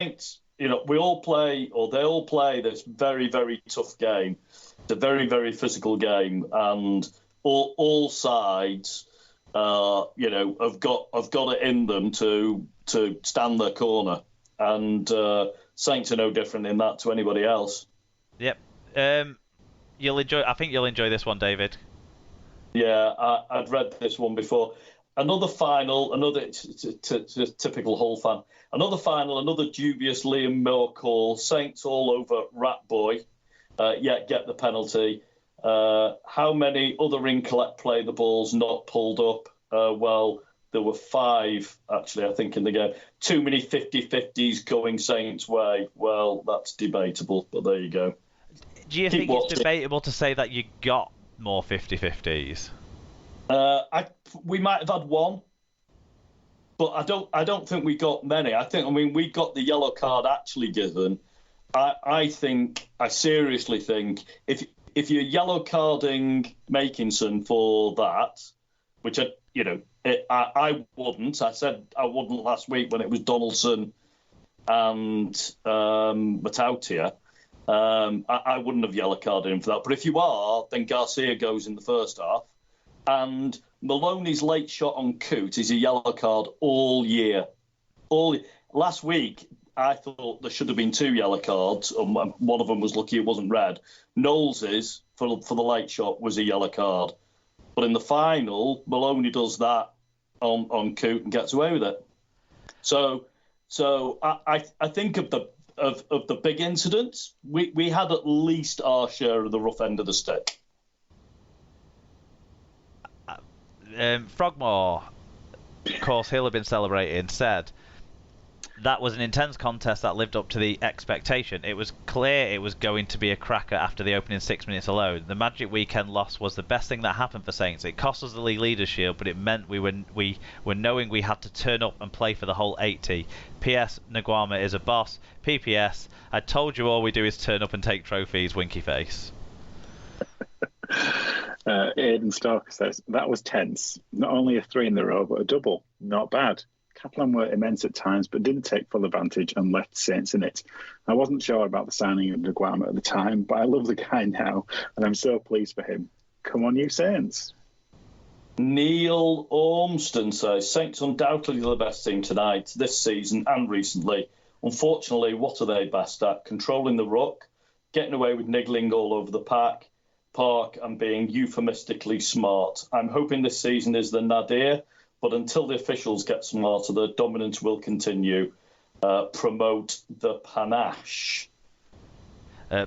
Saints, we all play, or they all play this very, very tough game. It's a very, very physical game, and all sides, have got it in them to stand their corner, and Saints are no different in that to anybody else. Yep. You'll enjoy. I think you'll enjoy this one, David. Yeah, I'd read this one before. Another final, typical Hull fan. Another final, another dubious Liam Moore call. Saints all over Rat Boy, yet get the penalty. How many other incorrect play the balls not pulled up? Well, there were 5, actually, I think, in the game. Too many 50-50s going Saints' way. Well, that's debatable, but there you go. Do you think it's debatable to say that you got more 50-50s? We might have had one, but I don't think we got many. We got the yellow card actually given. I seriously think if you're yellow carding Makinson for that, which I wouldn't. I said I wouldn't last week when it was Donaldson and Matautia. I wouldn't have yellow carded him for that. But if you are, then Garcia goes in the first half. And Maloney's late shot on Coote is a yellow card all year. Last week, I thought there should have been 2 yellow cards. One of them was lucky it wasn't red. Knowles's, for the late shot, was a yellow card. But in the final, Maloney does that on Coote and gets away with it. So I think of the big incidents, we had at least our share of the rough end of the stick. Frogmore, of course, he'll have been celebrating, said that was an intense contest that lived up to the expectation. It was clear it was going to be a cracker after the opening 6 minutes alone. The Magic Weekend loss was the best thing that happened for Saints. It cost us the league leaders shield, but it meant we were knowing we had to turn up and play for the whole 80. P.S. Naguama is a boss. P.P.S. I told you all we do is turn up and take trophies, winky face. Aidan Starker says, that was tense. Not only a 3 in the row, but a double. Not bad. Catalan were immense at times, but didn't take full advantage and left Saints in it. I wasn't sure about the signing of Naguama at the time, but I love the guy now, and I'm so pleased for him. Come on, you Saints. Neil Ormston says, Saints undoubtedly the best team tonight, this season and recently. Unfortunately, what are they best at? Controlling the ruck, getting away with niggling all over the park, and being euphemistically smart. I'm hoping this season is the nadir, but until the officials get smarter, the dominance will continue. Promote the panache.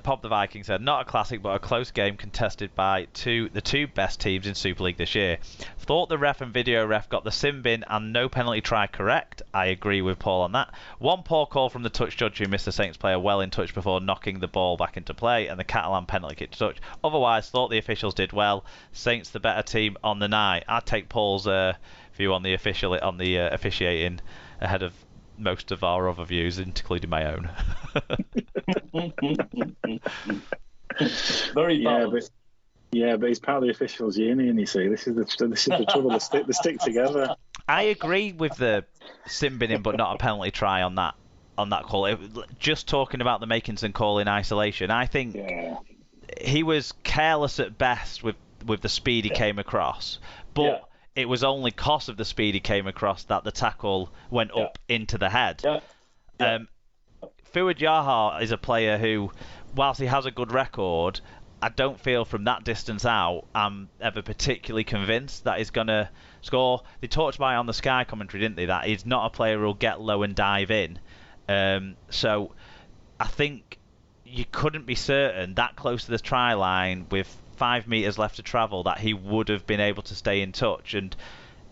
Pop the Viking said, not a classic, but a close game contested by the two best teams in Super League this year. Thought the ref and video ref got the sin bin and no penalty try correct. I agree with Paul on that. One poor call from the touch judge who missed the Saints player well in touch before knocking the ball back into play, and the Catalan penalty kick to touch. Otherwise, thought the officials did well. Saints the better team on the night. I'd take Paul's view on the officiating ahead of most of our other views, including my own. Very bad. But he's part of the officials' union. You see, this is the trouble. They stick together. I agree with the sin binning, but not a penalty try on that call. Just talking about the Makinson call in isolation, I think he was careless at best with the speed he came across, but. It was only because of the speed he came across that the tackle went up into the head. Fuad Yaha is a player who, whilst he has a good record, I don't feel from that distance out I'm ever particularly convinced that he's going to score. They talked about it on the Sky commentary, didn't they, that he's not a player who'll get low and dive in. So I think you couldn't be certain that close to the try line with 5 metres left to travel that he would have been able to stay in touch. And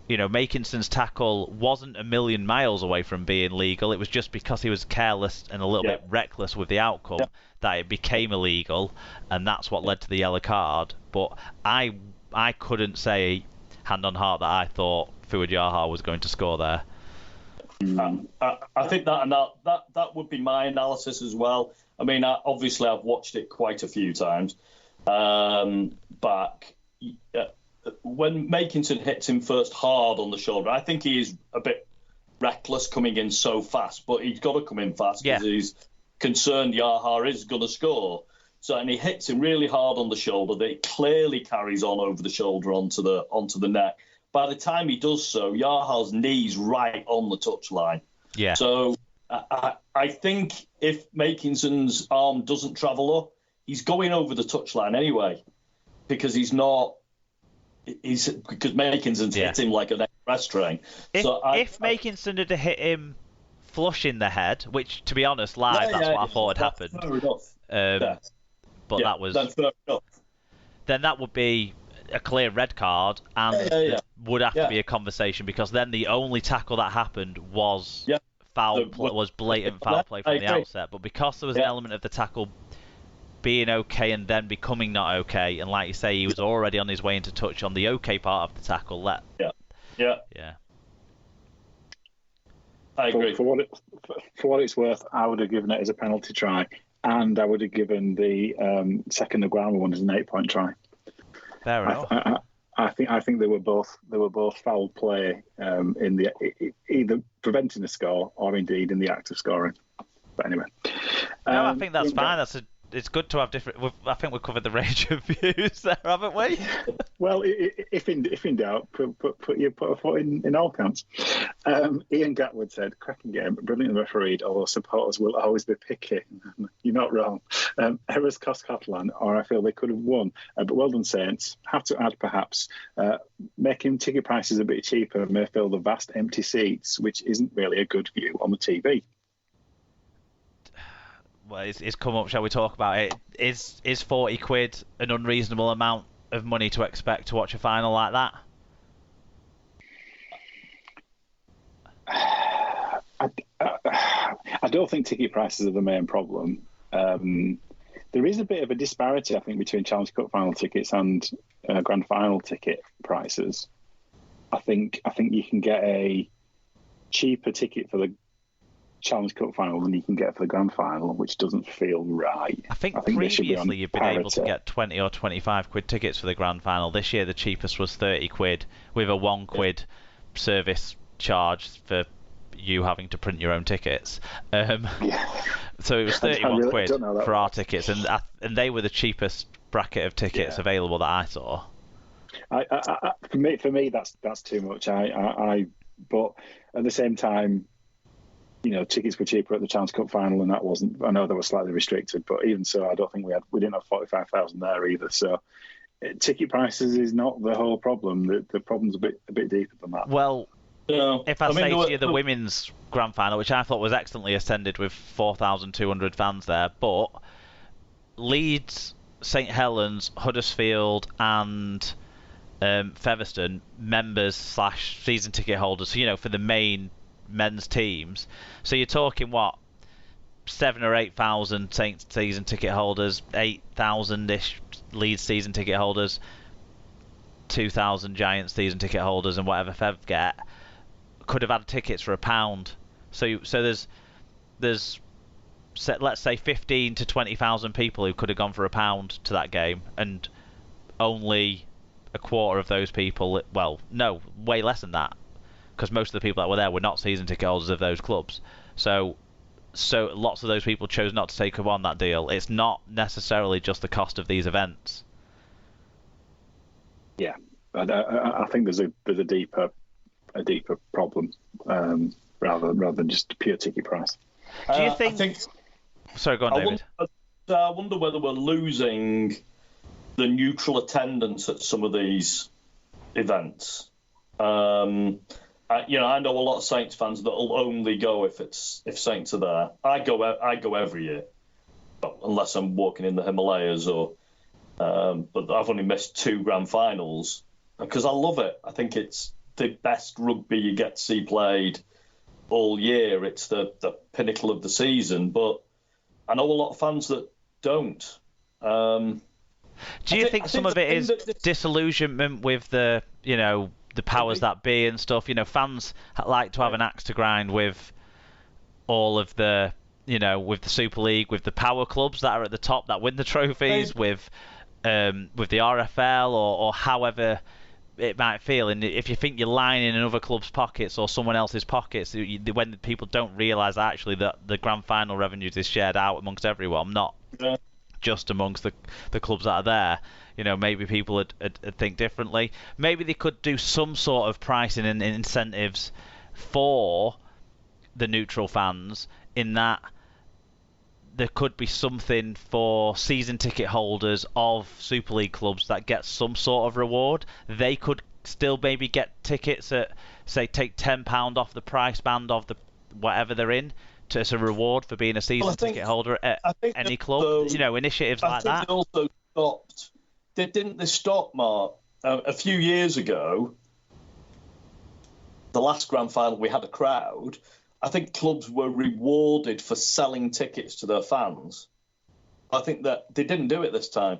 Makinson's tackle wasn't a million miles away from being legal. It was just because he was careless and a little bit reckless with the outcome that it became illegal, and that's what led to the yellow card. But I couldn't say hand on heart that I thought Fuad Yaha was going to score there. I think that would be my analysis as well. I mean, obviously I've watched it quite a few times. Back when Makinson hits him first hard on the shoulder, I think he is a bit reckless coming in so fast, but he's got to come in fast because Yeah. he's concerned Yaha is going to score. So, and he hits him really hard on the shoulder. That it clearly carries on over the shoulder onto the neck. By the time he does so, Yaha's knee's right on the touchline. Yeah. So I think if Makinson's arm doesn't travel up, he's going over the touchline anyway, because because Makinson's hit him like an express train. If Makinson had hit him flush in the head, which, to be honest, live, that's what I thought had happened. Fair enough. But that was... Fair enough. Then that would be a clear red card, and there would have to be a conversation, because then the only tackle that happened was was blatant foul play from the outset. But because there was an element of the tackle being okay and then becoming not okay, and like you say, he was already on his way into touch on the okay part of the tackle. Yeah. I agree. For what it's worth, I would have given it as a penalty try, and I would have given the second Aguama one as an 8-point try. Fair enough. I think they were both foul play in the either preventing a score or indeed in the act of scoring. But anyway, no, I think that's fine. It's good to have different. I think we've covered the range of views there, haven't we? Well, if in doubt, put a foot in all camps. Ian Gatwood said, "Cracking game, brilliantly refereed, although supporters will always be picky." You're not wrong. Errors cost Catalan, or I feel they could have won. But well done, Saints. Have to add, perhaps, making ticket prices a bit cheaper may fill the vast empty seats, which isn't really a good view on the TV. Well, it's come up. Shall we talk about it? Is 40 quid an unreasonable amount of money to expect to watch a final like that? I don't think ticket prices are the main problem. There is a bit of a disparity, I think, between Challenge Cup final tickets and Grand Final ticket prices. I think you can get a cheaper ticket for the Challenge Cup final than you can get for the Grand Final, which doesn't feel right. I think previously you've been able to get 20 or 25 quid tickets for the Grand Final. This year the cheapest was 30 quid with a £1 service charge for you having to print your own tickets. So it was 31 quid for our tickets, and they were the cheapest bracket of tickets available that I saw. For me, that's too much. But at the same time, tickets were cheaper at the Challenge Cup final, and that wasn't. I know they were slightly restricted, but even so, I don't think we didn't have 45,000 there either. So, ticket prices is not the whole problem. The problem's a bit deeper than that. Well, if I say to you the women's Grand Final, which I thought was excellently attended with 4,200 fans there, but Leeds, St Helens, Huddersfield, and Featherstone members / season ticket holders. So, for the main men's teams, so you're talking 7,000 or 8,000 Saints season ticket holders, 8,000-ish Leeds season ticket holders, 2,000 Giants season ticket holders, and whatever Fev get could have had tickets for £1. So there's let's say 15 to 20,000 people who could have gone for £1 to that game, and only a quarter of those people, well, no, way less than that, because most of the people that were there were not season ticket holders of those clubs. So lots of those people chose not to take up on that deal. It's not necessarily just the cost of these events. Yeah, I think there's a deeper problem rather than just pure ticket price. Do you think? Sorry, go on, David. I wonder whether we're losing the neutral attendance at some of these events. I know a lot of Saints fans that will only go if Saints are there. I go every year, unless I'm walking in the Himalayas but I've only missed 2 grand finals because I love it. I think it's the best rugby you get to see played all year. It's the pinnacle of the season, but I know a lot of fans that don't. Do you think some of it is disillusionment with the powers that be and stuff? Fans like to have an axe to grind with all of the, with the Super League, with the power clubs that are at the top that win the trophies, with the RFL or however it might feel. And if you think you're lining another club's pockets or someone else's pockets, when people don't realise actually that the grand final revenues is shared out amongst everyone, not just amongst the clubs that are there. Maybe people would think differently. Maybe they could do some sort of pricing and incentives for the neutral fans, in that there could be something for season ticket holders of Super League clubs that get some sort of reward. They could still maybe get tickets at, say, take £10 off the price band of the whatever they're in as a reward for being a season ticket holder at any club. Initiatives like that. I think they also stopped. Didn't they stop, Mark? A few years ago, the last grand final, we had a crowd. I think clubs were rewarded for selling tickets to their fans. I think that they didn't do it this time.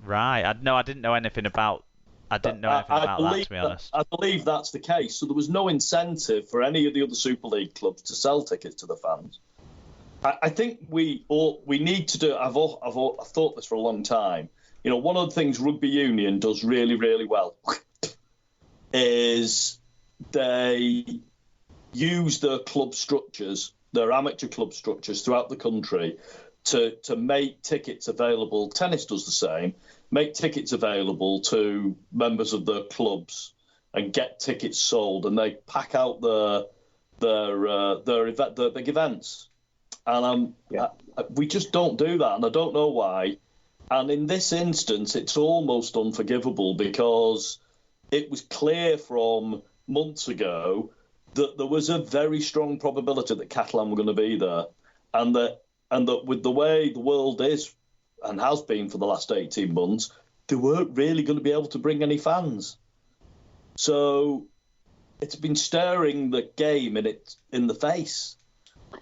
Right. I didn't know anything about. I didn't know anything about that, to be honest. I believe that's the case. So there was no incentive for any of the other Super League clubs to sell tickets to the fans. I think we need to do. I've thought this for a long time. One of the things rugby union does really, really well is they use their club structures, their amateur club structures throughout the country to make tickets available. Tennis does the same. Make tickets available to members of their clubs and get tickets sold, and they pack out their big events. And we just don't do that, and I don't know why. And in this instance, it's almost unforgivable, because it was clear from months ago that there was a very strong probability that Catalan were going to be there, and that with the way the world is and has been for the last 18 months, they weren't really going to be able to bring any fans. So it's been staring the game in the face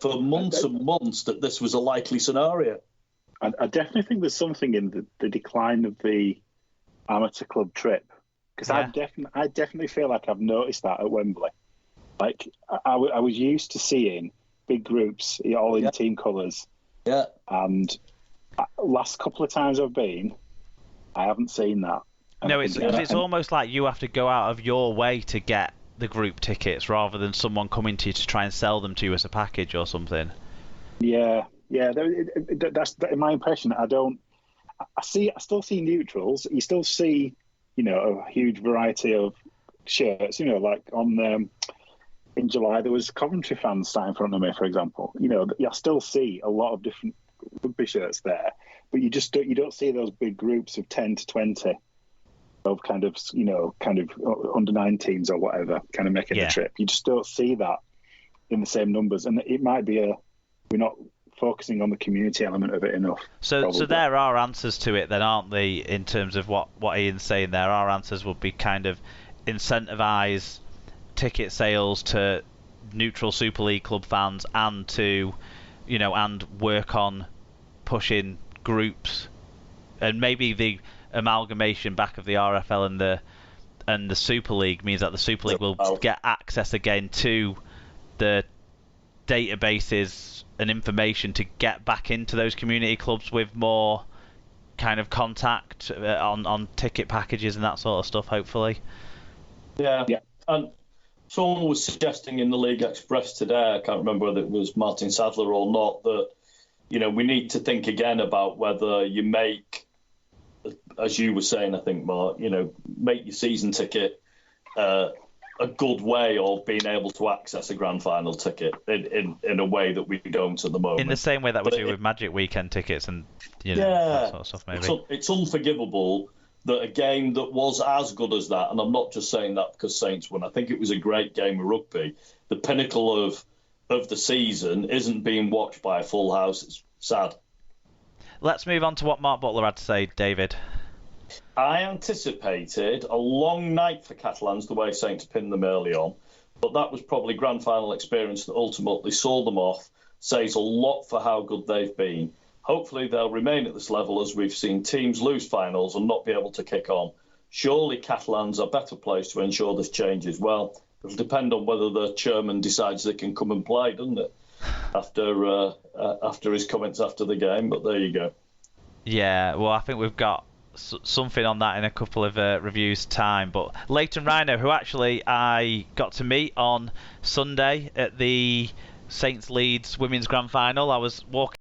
for months and months that this was a likely scenario. I definitely think there's something in the decline of the amateur club trip, because I definitely feel like I've noticed that at Wembley. Like I was used to seeing big groups all in team colours. Yeah. And last couple of times I've been, I haven't seen that. No, it's almost like you have to go out of your way to get the group tickets rather than someone coming to you to try and sell them to you as a package or something. Yeah. That's my impression. I still see neutrals. You still see, a huge variety of shirts. Like in July there was Coventry fans sat in front of me, for example. I still see a lot of different rugby shirts there, but you don't see those big groups of 10 to 20 of kind of under 9 teams or whatever kind of making the trip. You just don't see that in the same numbers, and it might be we're not focusing on the community element of it enough. So there are answers to it then, aren't they, in terms of what Ian's saying there? Our answers would be kind of incentivise ticket sales to neutral Super League club fans, and to and work on pushing groups, and maybe the amalgamation back of the RFL and the Super League means that the Super League will get access again to the databases and information to get back into those community clubs with more kind of contact on ticket packages and that sort of stuff, hopefully. Yeah. And someone was suggesting in the League Express today, I can't remember whether it was Martin Sadler or not, that we need to think again about whether you make, as you were saying, I think, Mark, make your season ticket a good way of being able to access a grand final ticket in a way that we don't at the moment. In the same way that we do with Magic Weekend tickets and that sort of stuff, maybe. It's unforgivable that a game that was as good as that, and I'm not just saying that because Saints won, I think it was a great game of rugby, the pinnacle of the season, isn't being watched by a full house. It's sad. Let's move on to what Mark Butler had to say, David. I anticipated a long night for Catalans, the way Saints pinned them early on, but that was probably grand final experience that ultimately saw them off, says a lot for how good they've been. Hopefully they'll remain at this level, as we've seen teams lose finals and not be able to kick on. Surely Catalans are better placed to ensure this changes. Well, it'll depend on whether the chairman decides they can come and play, doesn't it? After his comments after the game, but there you go. Yeah, well, I think we've got something on that in a couple of reviews time. But Leighton Rhino, who actually I got to meet on Sunday at the Saints Leeds Women's Grand Final, I was walking